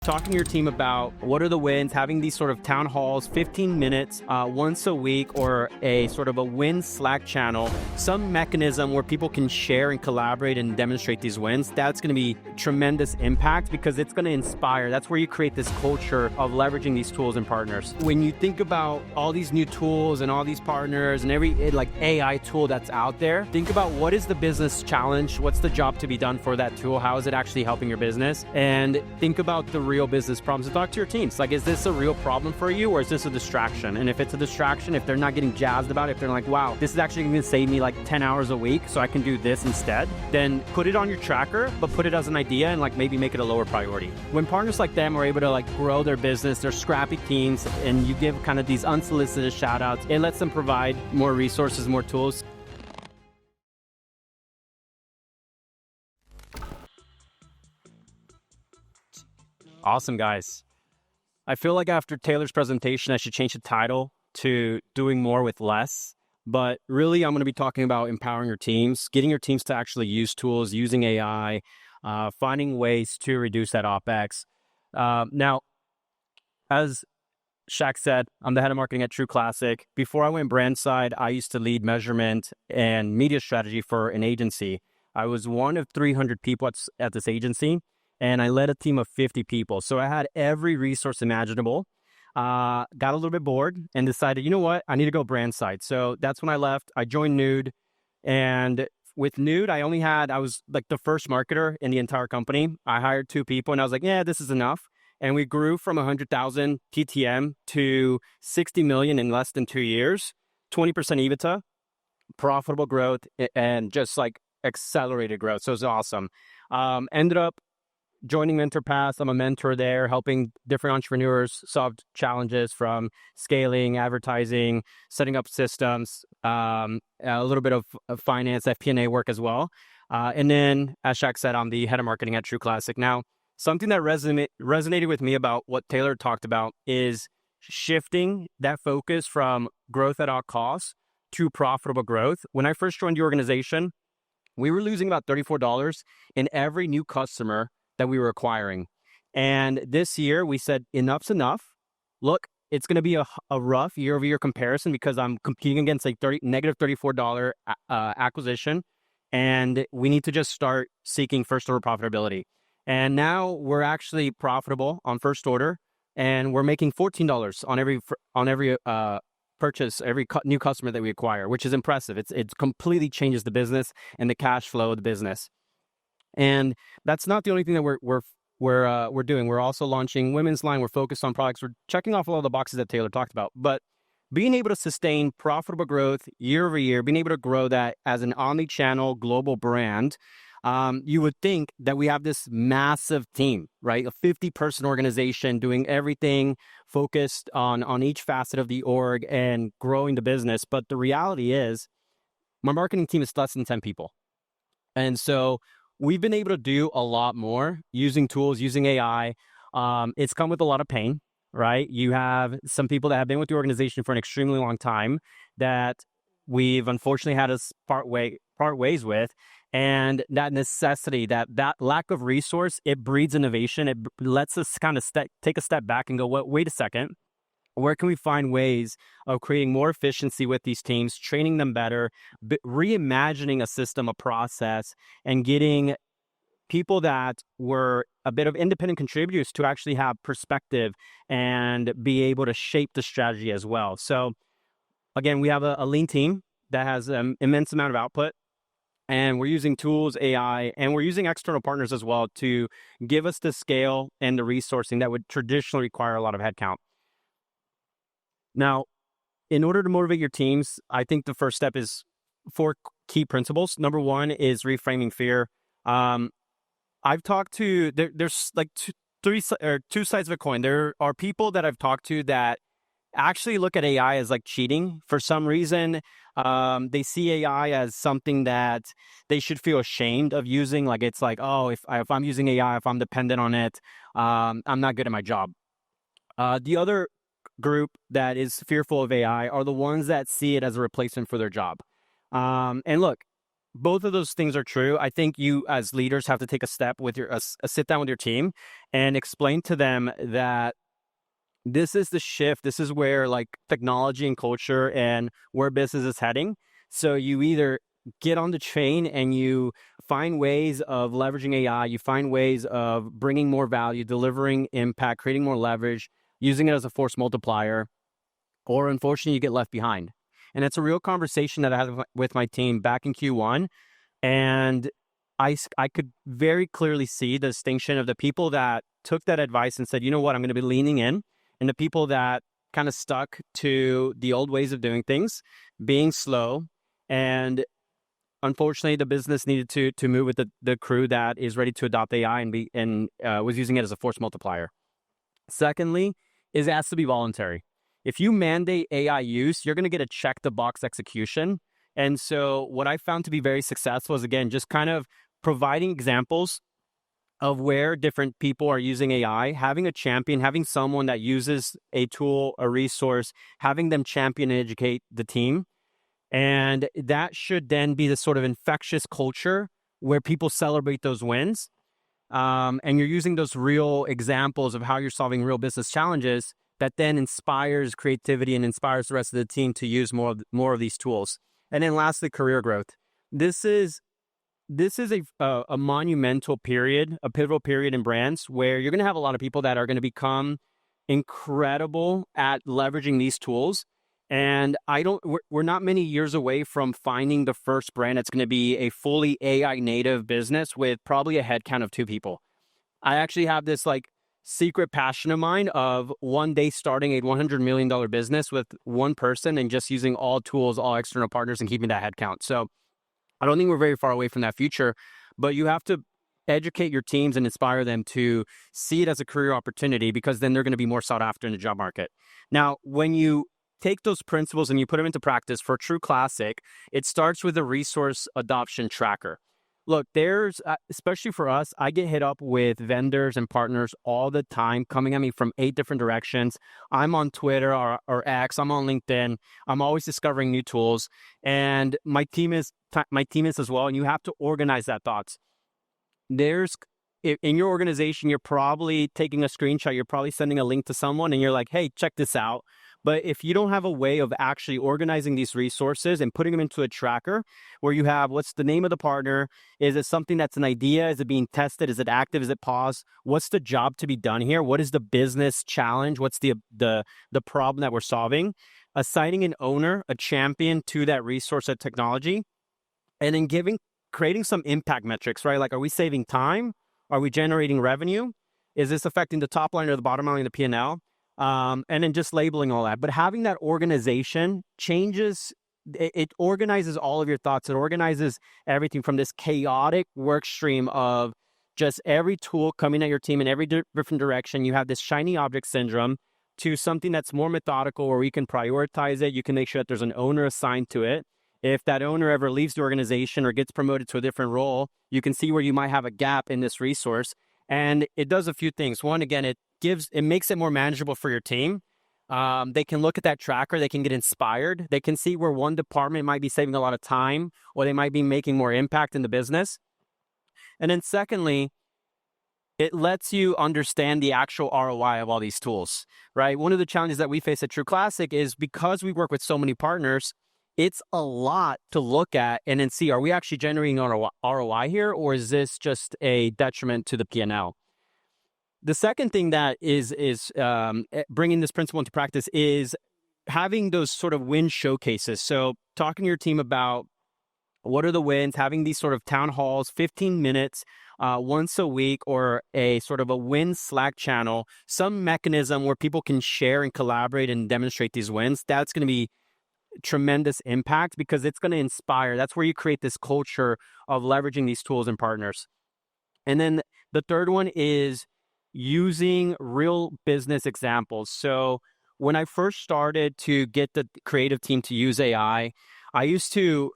Talking to your team about what are the wins, having these sort of town halls, 15 minutes once a week, or a sort of a win Slack channel, some mechanism where people can share and collaborate and demonstrate these wins. That's going to be tremendous impact because it's going to inspire. That's where you create this culture of leveraging these tools and partners. When you think about all these new tools and all these partners and every like AI tool that's out there, think about what is the business challenge? What's the job to be done for that tool? How is it actually helping your business? And think about the real business problems and talk to your teams. Like, is this a real problem for you or is this a distraction? And if it's a distraction, if they're not getting jazzed about it, if they're like, wow, this is actually going to save me like 10 hours a week so I can do this instead, then put it on your tracker, but put it as an idea and like maybe make it a lower priority. When partners like them are able to like grow their business, they're scrappy teams, and you give kind of these unsolicited shout outs, it lets them provide more resources, more tools. Awesome, guys. I feel like after Taylor's presentation, I should change the title to Doing More with Less. But really, I'm going to be talking about empowering your teams, getting your teams to actually use tools, using AI, finding ways to reduce that OpEx. Now, as Shaq said, I'm the head of marketing at True Classic. Before I went brand side, I used to lead measurement and media strategy for an agency. I was one of 300 people at this agency, and I led a team of 50 people. So I had every resource imaginable, got a little bit bored and decided, you know what, I need to go brand side. So that's when I left. I joined Nude. And with Nude, I was like the first marketer in the entire company. I hired 2 people and I was like, yeah, this is enough. And we grew from 100,000 TTM to 60 million in less than 2 years, 20% EBITDA, profitable growth, and just like accelerated growth. So it was awesome. Ended up joining MentorPath. I'm a mentor there, helping different entrepreneurs solve challenges from scaling, advertising, setting up systems, a little bit of finance, FP&A work as well. And then, as Shaq said, I'm the head of marketing at True Classic. Now, something that resonated with me about what Taylor talked about is shifting that focus from growth at all costs to profitable growth. When I first joined the organization, we were losing about $34 in every new customer that we were acquiring. And this year we said, enough's enough. Look, it's going to be a rough year-over-year comparison because I'm competing against like negative $34 acquisition. And we need to just start seeking first order profitability. And now we're actually profitable on first order, and we're making $14 on every purchase, every new customer that we acquire, which is impressive. It completely changes the business and the cash flow of the business. And that's not the only thing that we're doing. We're also launching women's line. We're focused on products. We're checking off all of the boxes that Taylor talked about. But being able to sustain profitable growth year over year, being able to grow that as an omni-channel global brand, you would think that we have this massive team, right? A 50-person organization doing everything, focused on each facet of the org and growing the business. But the reality is, my marketing team is less than 10 people. And so we've been able to do a lot more using tools, using AI. It's come with a lot of pain, right? You have some people that have been with the organization for an extremely long time that we've unfortunately had to part ways with. And that necessity, that lack of resource, it breeds innovation. It lets us kind of take a step back and go, wait a second. Where can we find ways of creating more efficiency with these teams, training them better, reimagining a system, a process, and getting people that were a bit of independent contributors to actually have perspective and be able to shape the strategy as well. So again, we have a lean team that has an immense amount of output, and we're using tools, AI, and we're using external partners as well to give us the scale and the resourcing that would traditionally require a lot of headcount. Now, in order to motivate your teams, I think the first step is 4 key principles. Number 1 is reframing fear. I've talked to, there's like two sides of a coin. There are people that I've talked to that actually look at AI as like cheating. For some reason, they see AI as something that they should feel ashamed of using. Like it's like, oh, if I'm using AI, if I'm dependent on it, I'm not good at my job. The other group that is fearful of AI are the ones that see it as a replacement for their job. And look, both of those things are true. I think you as leaders have to take a step with a sit down with your team and explain to them that this is the shift. This is where like technology and culture and where business is heading. So you either get on the train and you find ways of leveraging AI, you find ways of bringing more value, delivering impact, creating more leverage, using it as a force multiplier, or unfortunately you get left behind. And it's a real conversation that I had with my team back in Q1. And I could very clearly see the distinction of the people that took that advice and said, you know what, I'm going to be leaning in, and the people that kind of stuck to the old ways of doing things, being slow. And unfortunately, the business needed to move with the crew that is ready to adopt AI and was using it as a force multiplier. Secondly, is it has to be voluntary. If you mandate AI use, you're going to get a check the box execution. And so what I found to be very successful is, again, just kind of providing examples of where different people are using AI, having a champion, having someone that uses a tool, a resource, having them champion and educate the team. And that should then be the sort of infectious culture where people celebrate those wins. And you're using those real examples of how you're solving real business challenges that then inspires creativity and inspires the rest of the team to use more of these tools. And then lastly, career growth. This is a monumental period, a pivotal period in brands where you're going to have a lot of people that are going to become incredible at leveraging these tools. And we're not many years away from finding the first brand that's going to be a fully AI native business with probably a headcount of 2 people. I actually have this like secret passion of mine of one day starting a $100 million business with one person and just using all tools, all external partners, and keeping that headcount. So I don't think we're very far away from that future, but you have to educate your teams and inspire them to see it as a career opportunity, because then they're going to be more sought after in the job market. Now, when you take those principles and you put them into practice for a true classic, it starts with a resource adoption tracker. Look, there's, especially for us, I get hit up with vendors and partners all the time coming at me from 8 different directions. I'm on Twitter or X, I'm on LinkedIn. I'm always discovering new tools, and my team is as well. And you have to organize that thoughts. In your organization, you're probably taking a screenshot, you're probably sending a link to someone and you're like, hey, check this out. But if you don't have a way of actually organizing these resources and putting them into a tracker where you have what's the name of the partner, is it something that's an idea, is it being tested, is it active, is it paused, what's the job to be done here, what is the business challenge, what's the problem that we're solving, assigning an owner, a champion to that resource, that technology, and then creating some impact metrics, right? Like, are we saving time? Are we generating revenue? Is this affecting the top line or the bottom line of the P&L? And then just labeling all that. But having that organization changes, it organizes all of your thoughts. It organizes everything from this chaotic work stream of just every tool coming at your team in every different direction. You have this shiny object syndrome, to something that's more methodical where we can prioritize it. You can make sure that there's an owner assigned to it. If that owner ever leaves the organization or gets promoted to a different role, you can see where you might have a gap in this resource. And it does a few things. One, again, it makes it more manageable for your team. They can look at that tracker, they can get inspired. They can see where one department might be saving a lot of time, or they might be making more impact in the business. And then secondly, it lets you understand the actual ROI of all these tools, right? One of the challenges that we face at True Classic is because we work with so many partners, it's a lot to look at and then see, are we actually generating ROI here, or is this just a detriment to the P&L? The second thing that is bringing this principle into practice is having those sort of win showcases. So talking to your team about what are the wins, having these sort of town halls, 15 minutes once a week, or a sort of a win Slack channel, some mechanism where people can share and collaborate and demonstrate these wins. That's going to be tremendous impact, because it's going to inspire. That's where you create this culture of leveraging these tools and partners. And then the third one is using real business examples. So when I first started to get the creative team to use AI, I used to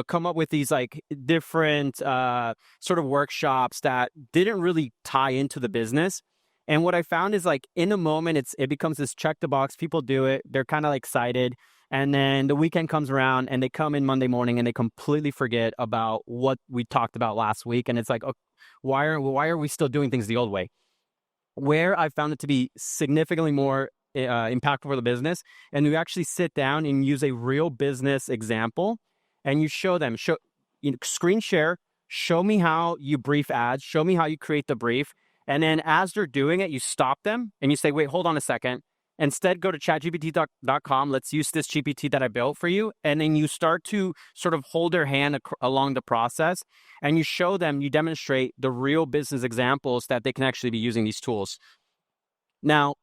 come up with these like different sort of workshops that didn't really tie into the business. And what I found is, like, in a moment, it becomes this check the box. People do it. They're kind of excited. And then the weekend comes around and they come in Monday morning and they completely forget about what we talked about last week. And it's like, okay, why are we still doing things the old way? Where I found it to be significantly more impactful for the business, and you actually sit down and use a real business example, and you show them, screen share, show me how you brief ads, show me how you create the brief, and then as they're doing it, you stop them and you say, wait, hold on a second. Instead, go to chatgpt.com. Let's use this GPT that I built for you. And then you start to sort of hold their hand along the process, and you show them, you demonstrate the real business examples that they can actually be using these tools. Now,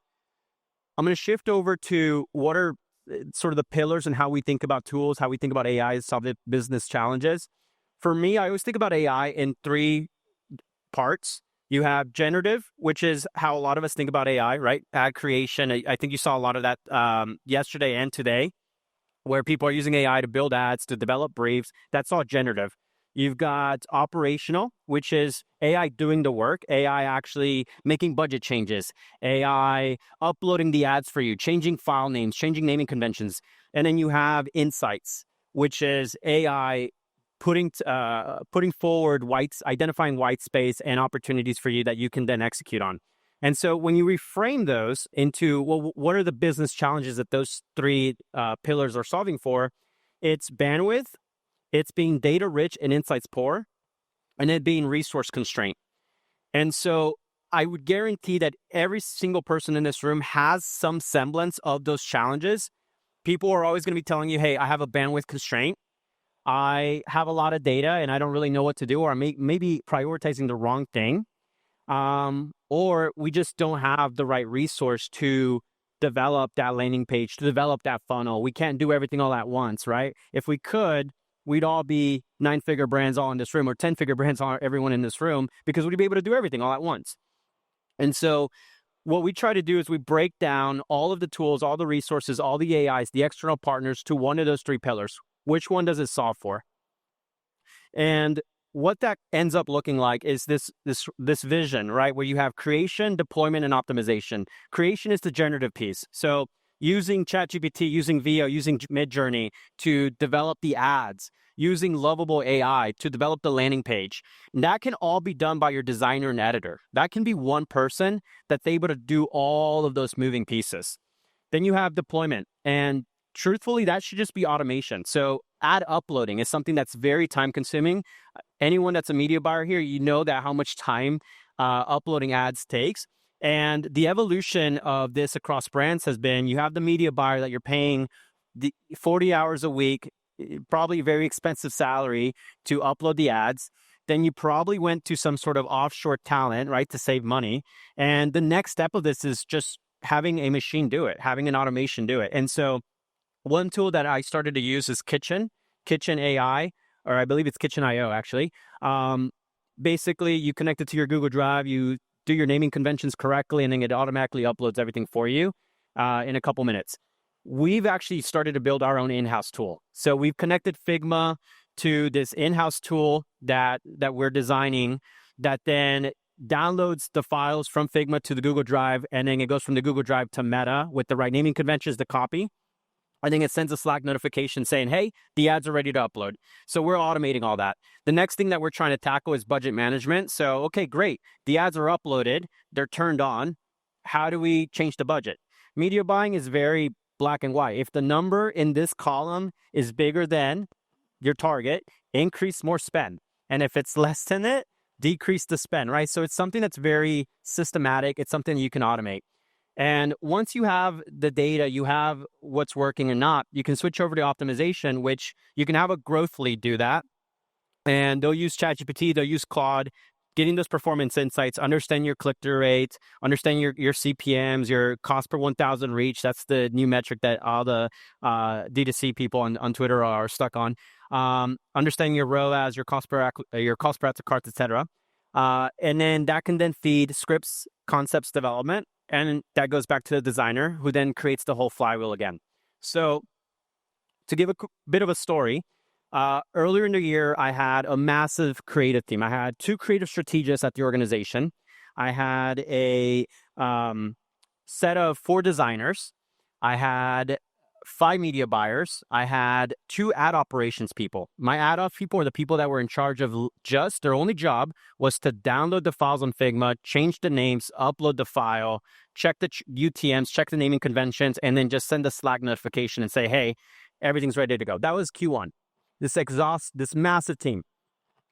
I'm going to shift over to what are sort of the pillars and how we think about tools, how we think about AI to solve the business challenges. For me, I always think about AI in 3 parts. You have generative, which is how a lot of us think about AI, right? Ad creation. I think you saw a lot of that yesterday and today, where people are using AI to build ads, to develop briefs. That's all generative. You've got operational, which is AI doing the work, AI actually making budget changes, AI uploading the ads for you, changing file names, changing naming conventions. And then you have insights, which is AI putting forward identifying white space and opportunities for you that you can then execute on. And so when you reframe those into, well, what are the business challenges that those 3 pillars are solving for? It's bandwidth, it's being data rich and insights poor, and then being resource constraint. And so I would guarantee that every single person in this room has some semblance of those challenges. People are always going to be telling you, hey, I have a bandwidth constraint. I have a lot of data and I don't really know what to do, or I'm maybe prioritizing the wrong thing. Or we just don't have the right resource to develop that landing page, to develop that funnel. We can't do everything all at once, right? If we could, we'd all be 9-figure brands all in this room, or 10-figure brands, everyone in this room, because we'd be able to do everything all at once. And so what we try to do is we break down all of the tools, all the resources, all the AIs, the external partners to one of those 3 pillars. Which one does it solve for? And what that ends up looking like is this vision, right? Where you have creation, deployment, and optimization. Creation is the generative piece. So using ChatGPT, using VO, using Midjourney to develop the ads, using lovable AI to develop the landing page. And that can all be done by your designer and editor. That can be one person that's able to do all of those moving pieces. Then you have deployment, and truthfully, that should just be automation. So ad uploading is something that's very time consuming. Anyone that's a media buyer here, you know that how much time uploading ads takes. And the evolution of this across brands has been, you have the media buyer that you're paying the 40 hours a week, probably very expensive salary to upload the ads. Then you probably went to some sort of offshore talent, right, to save money. And the next step of this is just having a machine do it, having an automation do it. And so one tool that I started to use is Kitchen AI, or I believe it's Kitchen.io actually. Basically, you connect it to your Google Drive, you do your naming conventions correctly, and then it automatically uploads everything for you in a couple minutes. We've actually started to build our own in-house tool. So we've connected Figma to this in-house tool that we're designing that then downloads the files from Figma to the Google Drive, and then it goes from the Google Drive to Meta with the right naming conventions to copy. I think it sends a Slack notification saying, hey, the ads are ready to upload. So we're automating all that. The next thing that we're trying to tackle is budget management. So, okay, great. The ads are uploaded. They're turned on. How do we change the budget? Media buying is very black and white. If the number in this column is bigger than your target, increase more spend. And if it's less than it, decrease the spend, right? So it's something that's very systematic. It's something you can automate. And once you have the data, you have what's working and not, you can switch over to optimization, which you can have a growth lead do that. And they'll use ChatGPT, they'll use Claude, getting those performance insights, understand your click-through rates, understand your CPMs, your cost per 1,000 reach. That's the new metric that all the D2C people on Twitter are stuck on. Understanding your ROAS, your cost per active carts, etc. And then that can then feed scripts, concepts development. And that goes back to the designer, who then creates the whole flywheel again. So to give a bit of a story, earlier in the year, I had a massive creative team. I had 2 creative strategists at the organization. I had a set of 4 designers. I had 5 media buyers. I had 2 ad operations people. My ad ops people are the people that were in charge of just their only job was to download the files on Figma, change the names, upload the file, check the UTMs, check the naming conventions, and then just send a Slack notification and say, hey, everything's ready to go. That was Q1. This massive team.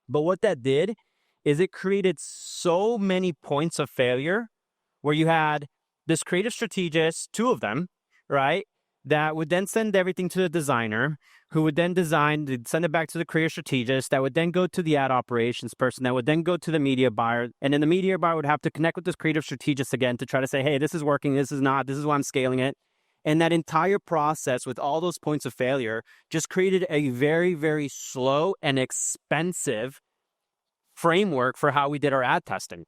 But what that did is it created so many points of failure where you had this creative strategist, 2 of them, right, that would then send everything to the designer, who would then send it back to the creative strategist, that would then go to the ad operations person, that would then go to the media buyer, and then the media buyer would have to connect with this creative strategist again to try to say, hey, this is working, this is not, this is why I'm scaling it. And that entire process with all those points of failure just created a very, very slow and expensive framework for how we did our ad testing.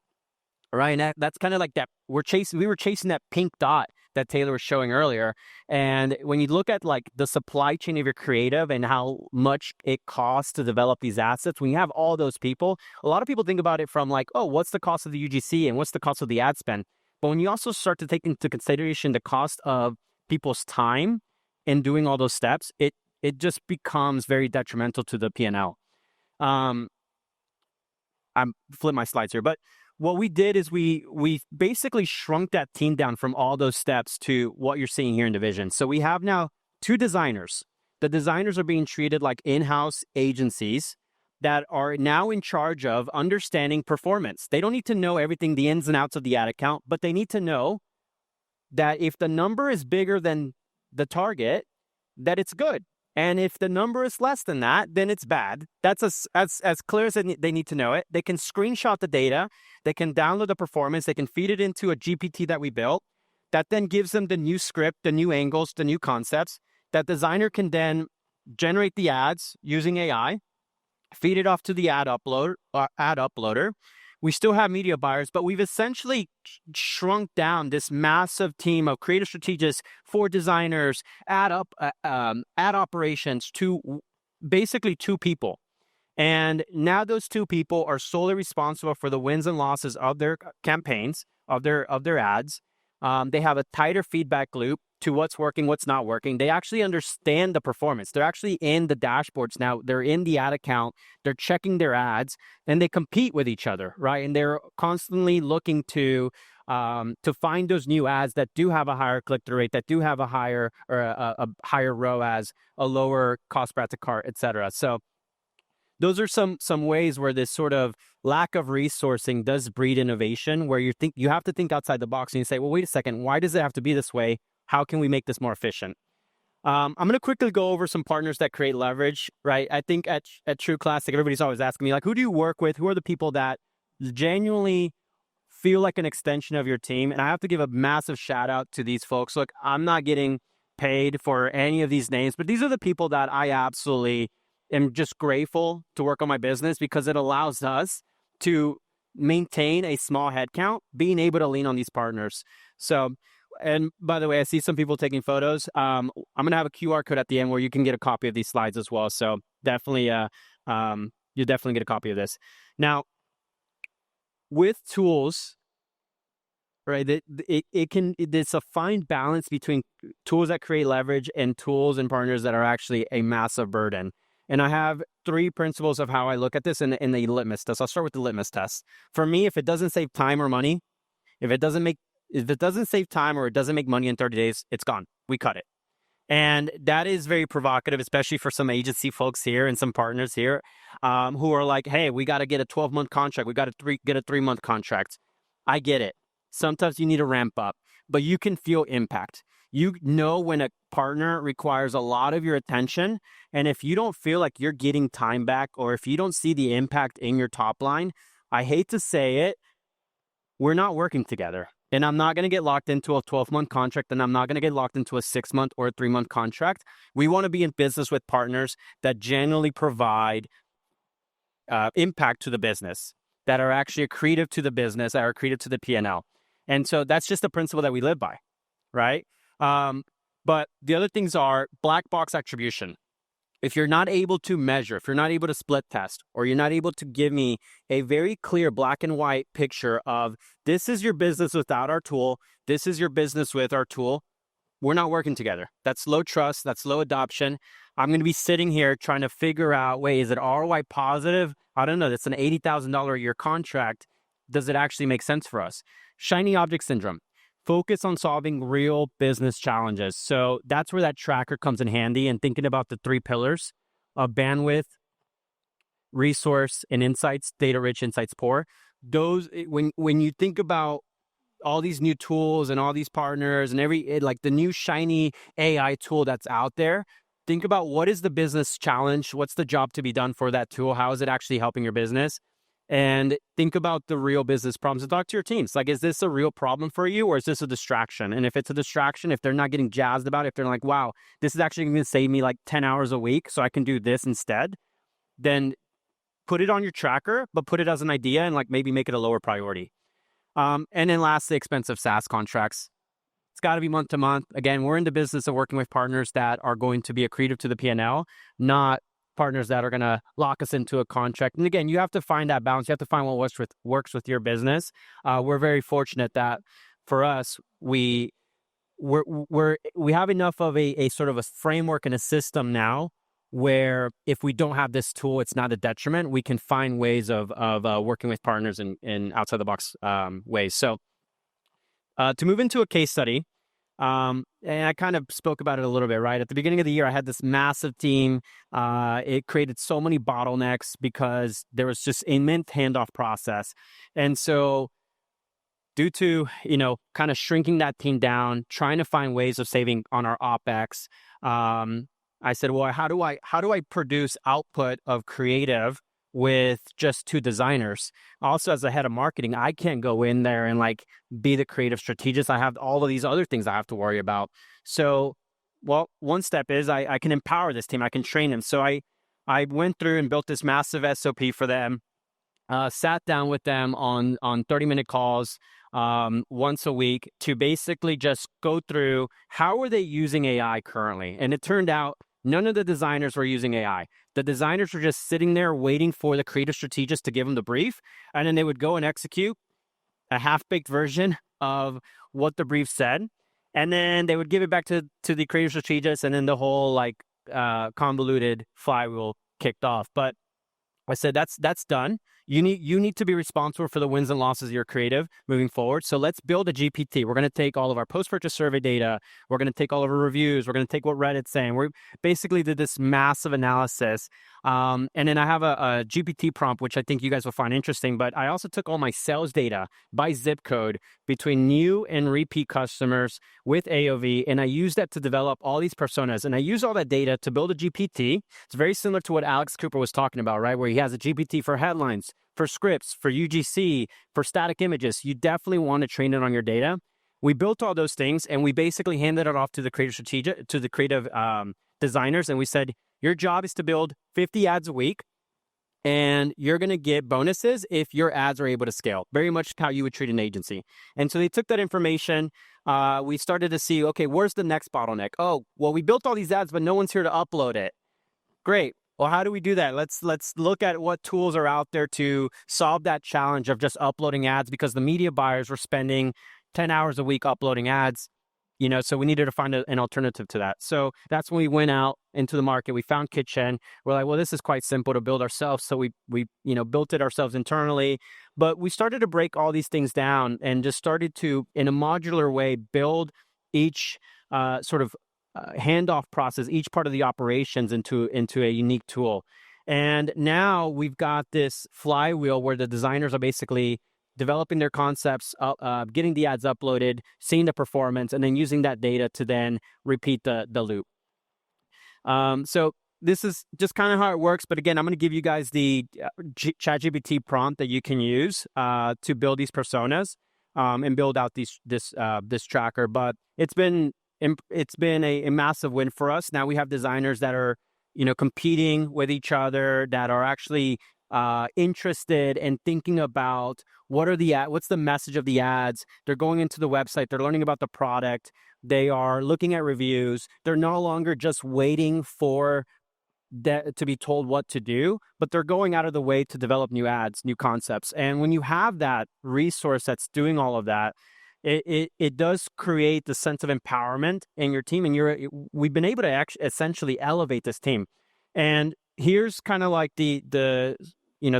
Right, and that's kind of like that. We were chasing that pink dot that Taylor was showing earlier. And when you look at like the supply chain of your creative and how much it costs to develop these assets, when you have all those people, a lot of people think about it from like, oh, what's the cost of the UGC and what's the cost of the ad spend? But when you also start to take into consideration the cost of people's time in doing all those steps, it just becomes very detrimental to the P&L. I'm flip my slides here, but what we did is we basically shrunk that team down from all those steps to what you're seeing here in the vision. So we have now 2 designers. The designers are being treated like in-house agencies that are now in charge of understanding performance. They don't need to know everything, the ins and outs of the ad account, but they need to know that if the number is bigger than the target, that it's good. And if the number is less than that, then it's bad. That's as clear as they need to know it. They can screenshot the data. They can download the performance. They can feed it into a GPT that we built. That then gives them the new script, the new angles, the new concepts. That designer can then generate the ads using AI, feed it off to the ad uploader. We still have media buyers, but we've essentially shrunk down this massive team of creative strategists, 4 designers, ad operations to basically 2 people. And now those 2 people are solely responsible for the wins and losses of their campaigns, of their ads. They have a tighter feedback loop to what's working, what's not working. They actually understand the performance. They're actually in the dashboards now. They're in the ad account. They're checking their ads, and they compete with each other, right? And they're constantly looking to find those new ads that do have a higher click-through rate, that do have a higher or a higher ROAS, a lower cost per add to cart, et cetera. So those are some ways where this sort of lack of resourcing does breed innovation, where you have to think outside the box and you say, well, wait a second, why does it have to be this way? How can we make this more efficient? I'm going to quickly go over some partners that create leverage, right? I think at True Classic, everybody's always asking me, like, who do you work with? Who are the people that genuinely feel like an extension of your team? And I have to give a massive shout out to these folks. Look, I'm not getting paid for any of these names, but these are the people that I absolutely am just grateful to work on my business, because it allows us to maintain a small headcount, being able to lean on these partners. So, and by the way, I see some people taking photos. I'm going to have a QR code at the end where you can get a copy of these slides as well. So definitely, you definitely get a copy of this. Now, with tools, right, it's a fine balance between tools that create leverage and tools and partners that are actually a massive burden. And I have 3 principles of how I look at this in the litmus test. I'll start with the litmus test. For me, if it doesn't save time or money, if it doesn't save time or it doesn't make money in 30 days, it's gone. We cut it. And that is very provocative, especially for some agency folks here and some partners here who are like, hey, we got to get a 12-month contract. We got to get a 3-month contract. I get it. Sometimes you need to ramp up, but you can feel impact. You know when a partner requires a lot of your attention, and if you don't feel like you're getting time back, or if you don't see the impact in your top line, I hate to say it, we're not working together. And I'm not going to get locked into a 12-month contract, and I'm not going to get locked into a 6-month or a 3-month contract. We want to be in business with partners that genuinely provide impact to the business, that are actually accretive to the business, that are accretive to the P&L. And so that's just a principle that we live by, right? But the other things are black box attribution. If you're not able to measure, if you're not able to split test, or you're not able to give me a very clear black and white picture of this is your business without our tool, this is your business with our tool, we're not working together. That's low trust. That's low adoption. I'm going to be sitting here trying to figure out, wait, is it ROI positive? I don't know. That's an $80,000 a year contract. Does it actually make sense for us? Shiny object syndrome. Focus on solving real business challenges. So that's where that tracker comes in handy, and thinking about the 3 pillars of bandwidth, resource, and insights, data rich, insights poor. Those, when you think about all these new tools and all these partners and like the new shiny AI tool that's out there, think about what is the business challenge? What's the job to be done for that tool? How is it actually helping your business? And think about the real business problems and talk to your teams. Like, is this a real problem for you, or is this a distraction? And if it's a distraction, if they're not getting jazzed about it, if they're like, wow, this is actually going to save me like 10 hours a week, so I can do this instead, then put it on your tracker, but put it as an idea and like maybe make it a lower priority. And then lastly, expensive SaaS contracts. It's got to be month to month. Again, we're in the business of working with partners that are going to be accretive to the P&L, not partners that are going to lock us into a contract. And again, you have to find that balance. You have to find what works with your business. We're very fortunate that for us, we have enough of a sort of a framework and a system now where if we don't have this tool, it's not a detriment. We can find ways of working with partners in outside the box ways. So to move into a case study, and I kind of spoke about it a little bit, right? At the beginning of the year, I had this massive team. It created so many bottlenecks because there was just immense handoff process. And so due to, kind of shrinking that team down, trying to find ways of saving on our OpEx, I said, well, how do I produce output of creative with just 2 designers? Also, as a head of marketing, I can't go in there and like be the creative strategist. I have all of these other things I have to worry about. So, well, one step is I can empower this team. I can train them. So I went through and built this massive SOP for them, sat down with them on 30-minute calls once a week to basically just go through how are they using AI currently. And it turned out none of the designers were using AI. The designers were just sitting there waiting for the creative strategist to give them the brief, and then they would go and execute a half-baked version of what the brief said, and then they would give it back to the creative strategist, and then the whole convoluted flywheel kicked off. But I said, that's done. You need to be responsible for the wins and losses of your creative moving forward. So let's build a GPT. We're going to take all of our post-purchase survey data. We're going to take all of our reviews. We're going to take what Reddit's saying. We basically did this massive analysis. And then I have a GPT prompt, which I think you guys will find interesting. But I also took all my sales data by zip code between new and repeat customers with AOV. And I used that to develop all these personas. And I used all that data to build a GPT. It's very similar to what Alex Cooper was talking about, right? Where he has a GPT for headlines, for scripts, for UGC, for static images. You definitely want to train it on your data. We built all those things, and we basically handed it off to the creative designers, and we said, your job is to build 50 ads a week, and you're going to get bonuses if your ads are able to scale. Very much how you would treat an agency. And so they took that information. We started to see, okay, where's the next bottleneck? Oh, well, we built all these ads, but no one's here to upload it. Great. Well, how do we do that? Let's look at what tools are out there to solve that challenge of just uploading ads, because the media buyers were spending 10 hours a week uploading ads, so we needed to find an alternative to that. So that's when we went out into the market. We found Kitchen. We're like, well, this is quite simple to build ourselves. So we built it ourselves internally, but we started to break all these things down and just started to, in a modular way, build each handoff process, each part of the operations into a unique tool. And now we've got this flywheel where the designers are basically developing their concepts, getting the ads uploaded, seeing the performance, and then using that data to then repeat the loop. So this is just kind of how it works. But again, I'm going to give you guys the ChatGPT prompt that you can use to build these personas and build out this tracker. But it's been a massive win for us. Now we have designers that are, competing with each other, that are actually interested in thinking about what's the message of the ads. They're going into the website, they're learning about the product, they are looking at reviews. They're no longer just waiting for to be told what to do, but they're going out of the way to develop new ads, new concepts. And when you have that resource that's doing all of that, it does create the sense of empowerment in your team, and we've been able to actually essentially elevate this team. And here's kind of like the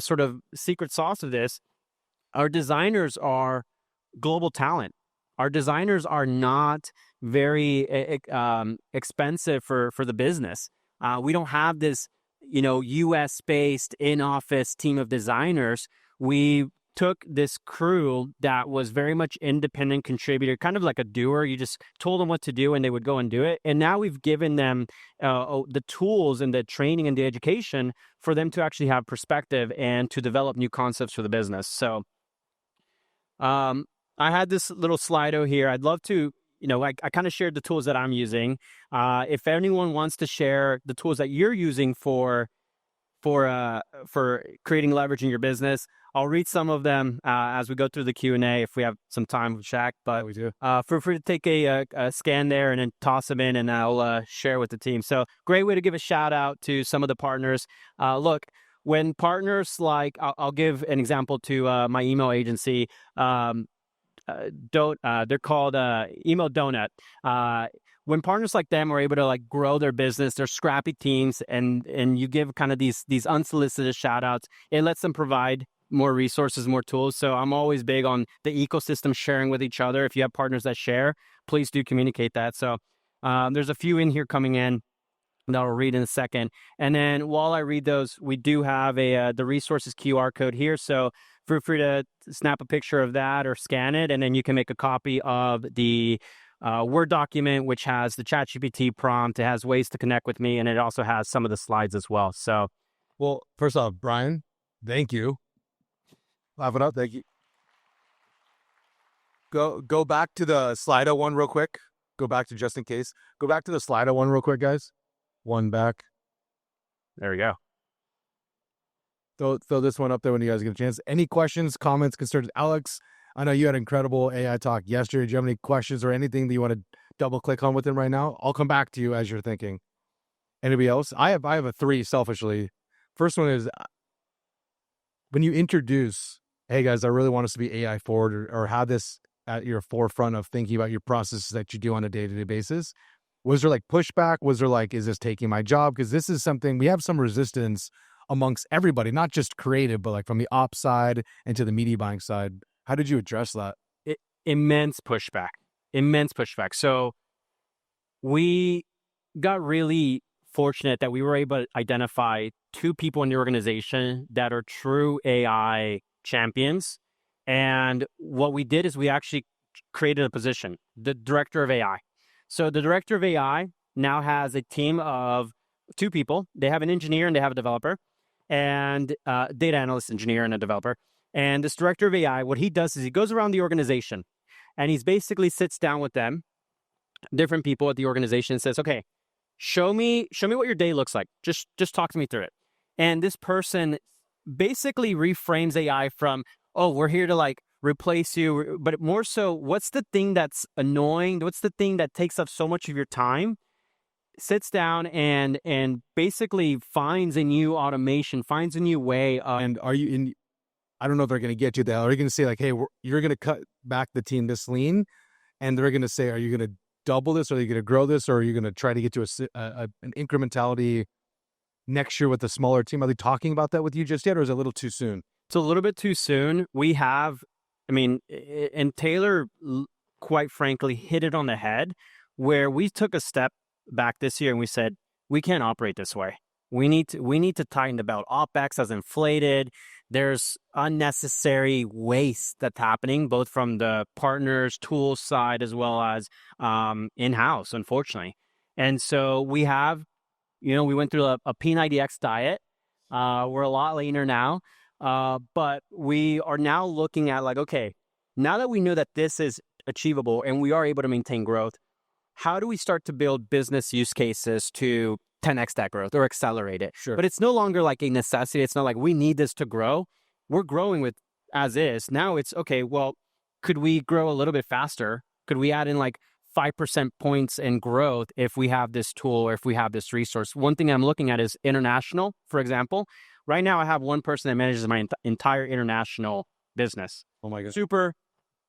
sort of secret sauce of this. Our designers are global talent. Our designers are not very expensive for the business. We don't have this, U.S. based in-office team of designers. We took this crew that was very much independent contributor, kind of like a doer. You just told them what to do and they would go and do it. And now we've given them the tools and the training and the education for them to actually have perspective and to develop new concepts for the business. So I had this little Slido here. I'd love to, I kind of shared the tools that I'm using. If anyone wants to share the tools that you're using for creating leverage in your business, I'll read some of them as we go through the Q&A if we have some time with Shaq. But we do. Feel free to take a scan there and then toss them in, and I'll share with the team. So great way to give a shout out to some of the partners. Look, when partners like, I'll give an example to my email agency. They're called Email Donut. When partners like them are able to like grow their business, they're scrappy teams, and you give kind of these unsolicited shout outs, it lets them provide more resources, more tools. So I'm always big on the ecosystem sharing with each other. If you have partners that share, please do communicate that. So there's a few in here coming in that I'll read in a second. And then while I read those, we do have the resources QR code here. So feel free to snap a picture of that or scan it, and then you can make a copy of the Word document, which has the ChatGPT prompt. It has ways to connect with me, and it also has some of the slides as well. So, well, first off, Bryan, thank you. Laugh it up. Thank you. Go back to the Slido one real quick. Go back to just in case. Go back to the Slido one real quick, guys. One back. There we go. Throw this one up there when you guys get a chance. Any questions, comments, concerns? Alex, I know you had an incredible AI talk yesterday. Do you have any questions or anything that you want to double click on with him right now? I'll come back to you as you're thinking. Anybody else? I have a 3 selfishly. First one is when you introduce, hey guys, I really want us to be AI forward, or have this at your forefront of thinking about your processes that you do on a day-to-day basis. Was there like pushback? Was there like, is this taking my job? Because this is something, we have some resistance amongst everybody, not just creative, but like from the ops side and to the media buying side. How did you address that? Immense pushback. So we got really fortunate that we were able to identify 2 people in the organization that are true AI champions. And what we did is we actually created a position, the director of AI. So the director of AI now has a team of 2 people. They have an engineer and they have a developer, and data analyst, engineer, and a developer. And this director of AI, what he does is he goes around the organization and he's basically sits down with them, different people at the organization, and says, okay, show me what your day looks like. Just talk to me through it. And this person basically reframes AI from, oh, we're here to like replace you, but more so, what's the thing that's annoying? What's the thing that takes up so much of your time? Sits down and basically finds a new automation, finds a new way. And are you in? I don't know if they're going to get you there. Are you going to say like, hey, you're going to cut back the team this lean, and they're going to say, are you going to double this, or are you going to grow this, or are you going to try to get to an incrementality next year with a smaller team? Are they talking about that with you just yet, or is it a little too soon? It's a little bit too soon. We have, and Taylor, quite frankly, hit it on the head, where we took a step back this year and we said, we can't operate this way. We need to tighten the belt. OpEx has inflated. There's unnecessary waste that's happening, both from the partners, tools side, as well as in-house, unfortunately. And so we have, we went through a P90X diet. We're a lot leaner now, but we are now looking at like, okay, now that we know that this is achievable and we are able to maintain growth, how do we start to build business use cases to 10x that growth or accelerate it? Sure. But it's no longer like a necessity. It's not like we need this to grow. We're growing with as is. Now it's okay, well, could we grow a little bit faster? Could we add in like 5% points in growth if we have this tool or if we have this resource? One thing I'm looking at is international, for example. Right now I have one person that manages my entire international business. Oh my God. Super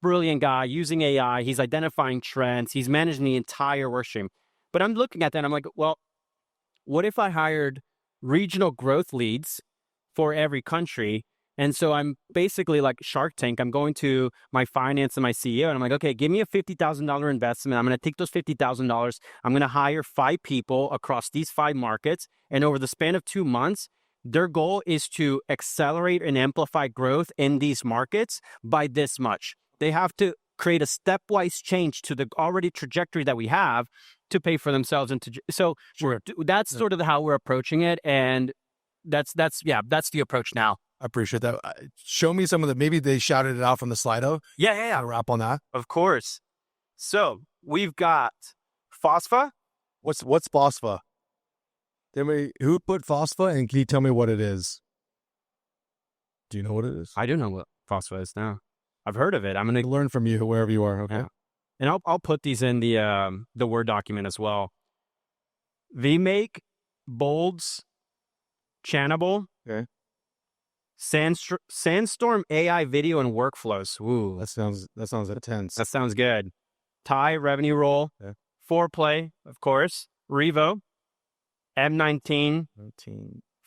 brilliant guy using AI. He's identifying trends. He's managing the entire work stream. But I'm looking at that and I'm like, well, what if I hired regional growth leads for every country? And so I'm basically like Shark Tank. I'm going to my finance and my CEO and I'm like, okay, give me a $50,000 investment. I'm going to take those $50,000. I'm going to hire 5 people across these 5 markets. And over the span of 2 months, their goal is to accelerate and amplify growth in these markets by this much. They have to create a stepwise change to the already trajectory that we have to pay for themselves. And so that's sort of how we're approaching it. And that's the approach now. I appreciate that. Show me some of the, maybe they shouted it out from the Slido. Yeah. Wrap on that. Of course. So we've got Phospha. What's Phospha? Who put Phospha, and can you tell me what it is? Do you know what it is? I do know what Phospha is now. I've heard of it. I'm going to learn from you wherever you are. Okay. Yeah. And I'll put these in the Word document as well. VMake, Bolds, Channable. Okay. Sandstorm AI video and workflows. Ooh, that sounds intense. That sounds good. Thai revenue roll. Yeah. Foreplay, of course. Revo. M19.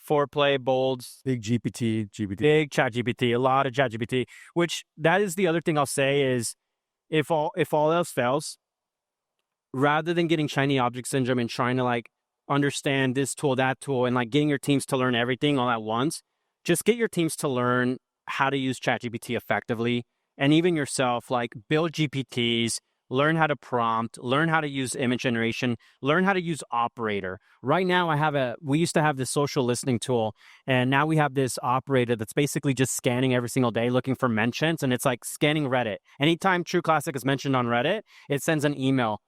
Foreplay, Bolds. Big GPT. Big ChatGPT. A lot of ChatGPT. Which that is the other thing I'll say is, if all else fails, rather than getting shiny object syndrome and trying to like understand this tool, that tool, and like getting your teams to learn everything all at once, just get your teams to learn how to use ChatGPT effectively. And even yourself, like build GPTs, learn how to prompt, learn how to use image generation, learn how to use Operator. Right now, we used to have this social listening tool, and now we have this Operator that's basically just scanning every single day, looking for mentions, and it's like scanning Reddit. Anytime True Classic is mentioned on Reddit, it sends an email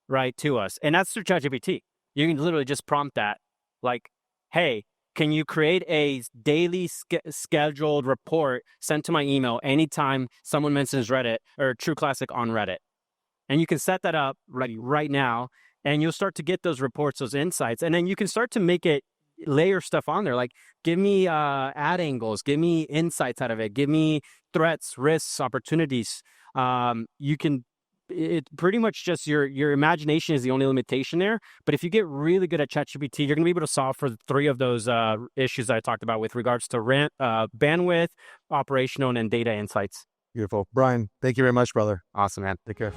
right to us. And that's through ChatGPT. You can literally just prompt that, like, hey, can you create a daily scheduled report sent to my email anytime someone mentions Reddit or True Classic on Reddit? And you can set that up right now, and you'll start to get those reports, those insights. And then you can start to make it layer stuff on there. Like, give me ad angles, give me insights out of it, give me threats, risks, opportunities. It's pretty much just your imagination is the only limitation there. But if you get really good at ChatGPT, you're going to be able to solve for 3 of those issues that I talked about with regards to bandwidth, operational, and data insights. Beautiful. Bryan, thank you very much, brother. Awesome, man. Take care.